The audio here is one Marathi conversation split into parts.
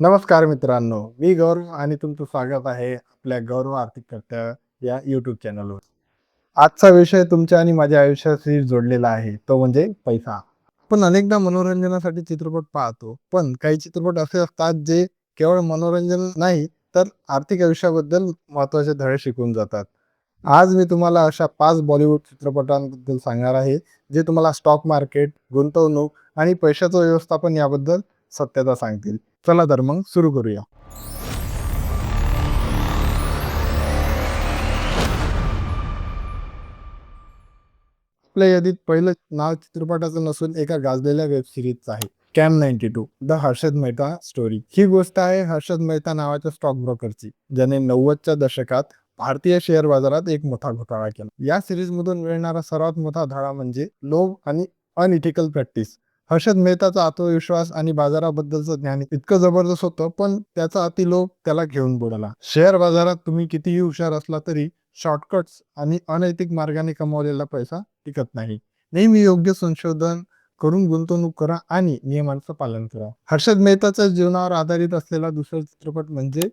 नमस्कार मित्रांनो, मी गौरव आणि तुमचं स्वागत आहे आपल्या गौरव आर्थिक कर्त्या या यूट्यूब चॅनलवर. आजचा विषय तुमच्या आणि माझ्या आयुष्याशी जोडलेला आहे, तो म्हणजे पैसा. आपण अनेकदा मनोरंजनासाठी चित्रपट पाहतो, पण काही चित्रपट असे असतात जे केवळ मनोरंजन नाही तर आर्थिक आयुष्याबद्दल महत्त्वाचे धडे शिकवून जातात. आज मी तुम्हाला अशा 5 बॉलिवूड चित्रपटांबद्दल सांगणार आहे, जे तुम्हाला स्टॉक मार्केट, गुंतवणूक आणि पैशाचं व्यवस्थापन याबद्दल सत्यता सांगतील. चला तर मग सुरू करूया. आपल्या यादीत पहिलं नाव चित्रपटाचं नसून एका गाजलेल्या वेब सिरीजचं आहे. Scam 92 the Harshad Mehta story. ही गोष्ट आहे हर्षद मेहता नावाच्या स्टॉक ब्रोकरची, ज्याने 90च्या दशकात भारतीय शेअर बाजारात एक मोठा घोटाळा केला. या सिरीजमधून मिळणारा सर्वात मोठा धडा म्हणजे लोभ आणि अनइथिकल प्रॅक्टिस. हर्षद मेहताचा आत्मविश्वास आणि बाजाराबद्दलचं ज्ञान इतकं जबरदस्त होतं, पण त्याचा अतिलोभ त्याला घेऊन बुडाला. शेअर बाजारात तुम्ही कितीही हुशार असला तरी शॉर्टकट्स आणि अनैतिक मार्गाने कमावलेला पैसा टिकत नाही. नेहमी योग्य संशोधन करून गुंतवणूक करा आणि नियमांचं पालन करा. हर्षद मेहताच्या जीवनावर आधारित असलेला दुसरा चित्रपट म्हणजे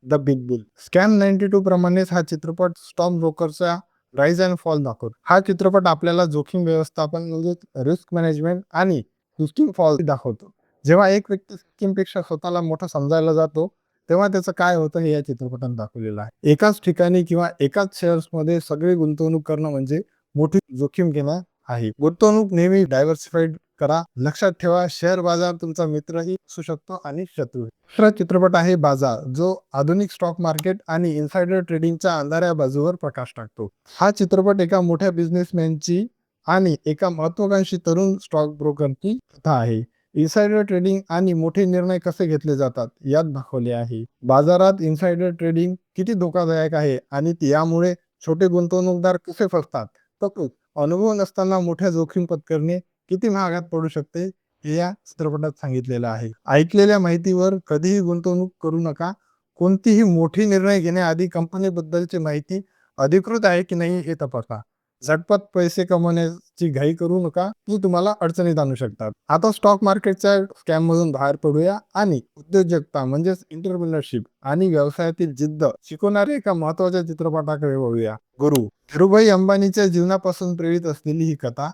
द बिग बुल. स्कॅम 92 प्रमाणेच हा चित्रपट स्टॉक ब्रोकरचा राईज अँड फॉल दाखवतो. हा चित्रपट आपल्याला जोखीम व्यवस्थापन म्हणजे रिस्क मॅनेजमेंट आणि सिस्टीम फॉल दाखवतो. जेव्हा एक व्यक्ती सिस्टीमपेक्षा स्वतःला मोठा समजायला जातो, तेव्हा त्याचं काय होतं हे या चित्रपटात दाखवलेलं आहे. एकाच ठिकाणी किंवा एकाच शेअर्समध्ये सगळी गुंतवणूक करणं म्हणजे मोठी जोखीम घेणं आहे. गुंतवणूक नेहमी डायव्हर्सिफाईड करा. लक्षात ठेवा, शेअर बाजार तुमचा मित्रही असू शकतो आणि शत्रू. दुसरा चित्रपट आहे बाजार, जो आधुनिक स्टॉक मार्केट आणि इनसाइडर ट्रेडिंगच्या अंधाऱ्या बाजूवर प्रकाश टाकतो. हा चित्रपट एका मोठ्या बिझनेसमॅनची आणि एका महत्वाकांक्षी तरुण स्टॉक ब्रोकरची कथा आहे. इनसाइडर ट्रेडिंग आणि मोठे निर्णय कसे घेतले जातात यात दाखवले आहे. बाजारात इनसाइडर ट्रेडिंग किती धोकादायक आहे आणि यामुळे छोटे गुंतवणूकदार कसे फसतात, तसेच अनुभव नसताना मोठ्या जोखीम पत्करणे किती महागात पडू शकते हे या चित्रपटात सांगितलेलं आहे. ऐकलेल्या माहितीवर कधीही गुंतवणूक करू नका. कोणतीही मोठी निर्णय घेण्याआधी कंपनीबद्दलची माहिती अधिकृत आहे की नाही हे तपासा. झटपट पैसे कमवण्याची घाई करू नका, ती तुम्हाला अडचणीत आणू शकतात. आता स्टॉक मार्केटच्या स्कॅम मधून बाहेर पडूया आणि उद्योजकता म्हणजेच एंटरप्रेन्योरशिप आणि व्यवसायातील जिद्द शिकवणाऱ्या एका महत्वाच्या चित्रपटाकडे वळूया. गुरु. धीरूभाई अंबानीच्या जीवनापासून प्रेरित असलेली ही कथा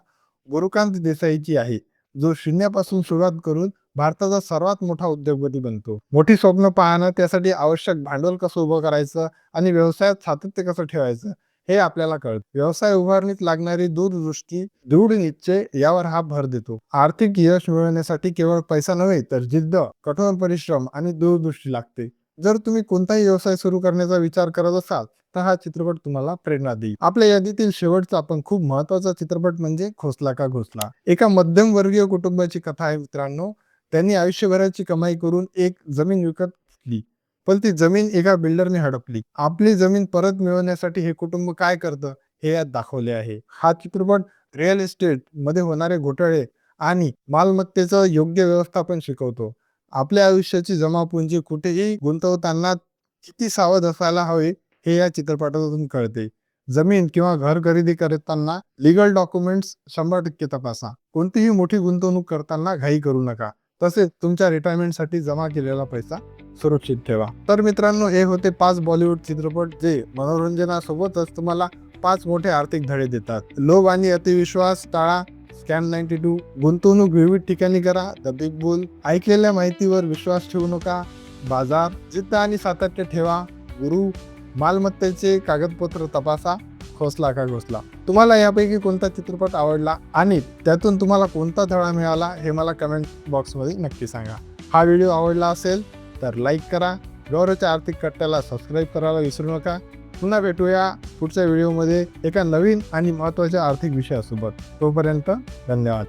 गुरुकांत देसाईची आहे, जो शून्यापासून सुरुवात करून भारताचा सर्वात मोठा उद्योगपती बनतो. मोठी स्वप्न पाहणं, त्यासाठी आवश्यक भांडवल कसं उभं करायचं आणि व्यवसायात सातत्य कसं ठेवायचं हे आपल्याला कळतं. व्यवसाय उभारणीत लागणारी दूरदृष्टी, दृढ निश्चय यावर हा भर देतो. आर्थिक यश मिळवण्यासाठी केवळ पैसा नव्हे तर जिद्द, कठोर परिश्रम आणि दूरदृष्टी लागते. जर तुम्ही कोणताही व्यवसाय सुरू करण्याचा विचार करत असाल तर हा चित्रपट तुम्हाला प्रेरणा देईल. आपल्या यादीतील शेवटचा पण खूप महत्वाचा चित्रपट म्हणजे खोसला का घोसला. एका मध्यमवर्गीय कुटुंबाची कथा आहे मित्रांनो. त्यांनी आयुष्यभराची कमाई करून एक जमीन विकत घेतली, पण ती जमीन एका बिल्डरने हडपली. आपली जमीन परत मिळवण्यासाठी हे कुटुंब काय करतं हे यात दाखवले आहे. हा चित्रपट रिअल इस्टेट मध्ये होणारे घोटाळे आणि मालमत्तेचं योग्य व्यवस्थापन शिकवतो. आपल्या आयुष्याची जमापुंजी कुठेही गुंतवताना किती सावध असायला हवे हे या चित्रपटातून कळते. जमीन किंवा घर खरेदी करताना लीगल डॉक्युमेंट्स 100% तपासा. कोणतीही मोठी गुंतवणूक करताना घाई करू नका. तसेच तुमच्या रिटायरमेंटसाठी जमा केलेला पैसा सुरक्षित ठेवा. तर मित्रांनो, हे होते 5 बॉलिवूड चित्रपट जे मनोरंजनासोबतच तुम्हाला 5 मोठे आर्थिक धडे देतात. लोभ आणि अतिविश्वास टाळा. स्कॅम 92. गुंतवणूक विविध ठिकाणी करा. The big boule. ऐकलेल्या माहितीवर विश्वास ठेवू नका. बाजार. जिद्द आणि सातत्य ठेवा. गुरु. मालमत्तेचे कागदपत्र तपासा. खोसला का घोसला. तुम्हाला यापैकी कोणता चित्रपट आवडला आणि त्यातून तुम्हाला कोणता धडा मिळाला हे मला कमेंट बॉक्समध्ये नक्की सांगा. हा व्हिडिओ आवडला असेल तर लाईक करा. गौरवच्या आर्थिक कट्ट्याला सबस्क्राईब करायला विसरू नका. पुन्हा भेटूया पुढच्या व्हिडिओमध्ये एका नवीन आणि महत्त्वाच्या आर्थिक विषयासोबत. तोपर्यंत धन्यवाद.